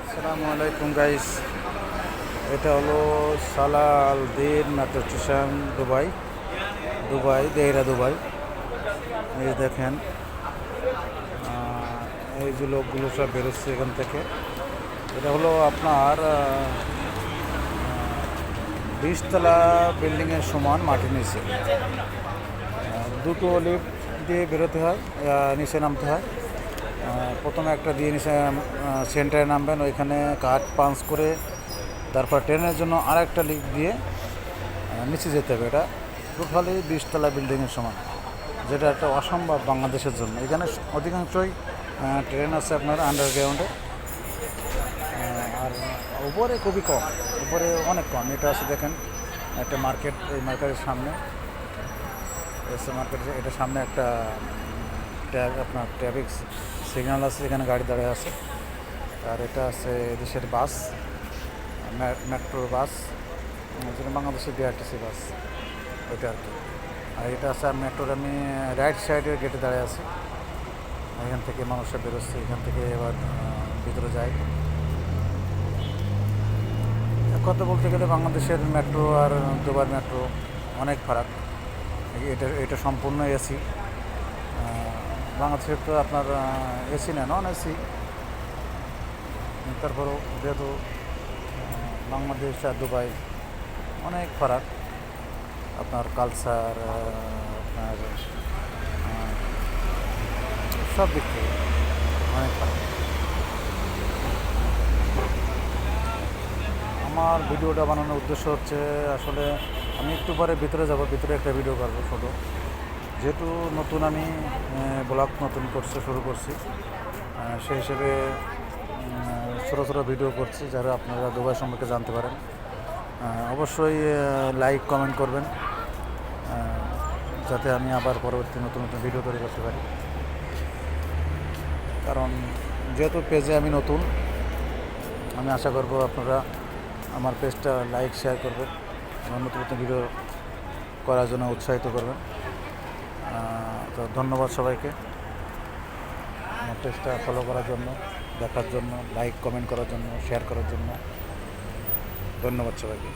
আসসালামু আলাইকুম গাইস। এটা হলো সালাল দিন metro station, Dubai. Dehra Dubai. এই দেখেন, এই যে লোকগুলো সব বেরোচ্ছে এখান থেকে। এটা হলো আপনার 20 তলা বিল্ডিংয়ের সমান মাটির নিচে। দুটো লিফট দিয়ে বেরোতে হয়, নিচে নামতে হয়। প্রথমে একটা দিয়ে নিচে সেন্টারে নামবেন, ওইখানে কাঠ পাঞ্চ করে তারপর ট্রেনের জন্য আরেকটা লিফট দিয়ে নিচে যেতে হবে। এটা টোটালি 20 তলা বিল্ডিংয়ের সমান, যেটা একটা অসম্ভব বাংলাদেশের জন্য। এখানে অধিকাংশই ট্রেন আছে আপনার আন্ডারগ্রাউন্ডে, আর উপরে খুবই কম, উপরে অনেক কম। এটা আছে দেখেন একটা মার্কেট, এই মার্কেটের সামনে এসে মার্কেট, এটার সামনে একটা আপনার ট্রাফিক সিগন্যাল আছে, এখানে গাড়ি দাঁড়িয়ে আছে। আর এটা আছে দেশের বাস, মেট্রোর বাস, যেটা বাংলাদেশের বিআরটিসি বাস, ওইটা আর কি। আর এটা আছে মেট্রোর, আমি রাইট সাইডের গেটে দাঁড়িয়ে আছি। এখান থেকে মানুষরা বেরোচ্ছে, এখান থেকে এবার ভিতরে যায়। কথা বলতে গেলে বাংলাদেশের মেট্রো আর দুবার মেট্রো অনেক ফারাক। এটা সম্পূর্ণ এসি। বাংলাদেশের তো আপনার এসি না, নন এসি। তারপরেও যেহেতু বাংলাদেশ আর দুবাই অনেক ফারাক, আপনার কালচার, আপনার সব দিক থেকে অনেক ফারাক। আমার ভিডিওটা বানানোর উদ্দেশ্য হচ্ছে, আসলে আমি একটু পরে ভিতরে যাব, ভিতরে একটা ভিডিও করবো ছোটো। যেহেতু নতুন আমি ব্লগ শুরু করছি, সেই হিসেবে ছোটো ছোটো ভিডিও করছি, যারা আপনারা দুবাই সম্পর্কে জানতে পারেন। অবশ্যই লাইক কমেন্ট করবেন, যাতে আমি আবার পরবর্তী নতুন নতুন ভিডিও তৈরি করতে পারি। কারণ যেহেতু পেজে আমি নতুন, আমি আশা করব আপনারা আমার পেজটা লাইক শেয়ার করবেন, আমার নতুন নতুন ভিডিও করার জন্য উৎসাহিত করবেন। তো ধন্যবাদ সবাইকে আমার পেজটা ফলো করার জন্য, দেখার জন্য, লাইক কমেন্ট করার জন্য, শেয়ার করার জন্য। ধন্যবাদ সবাইকে।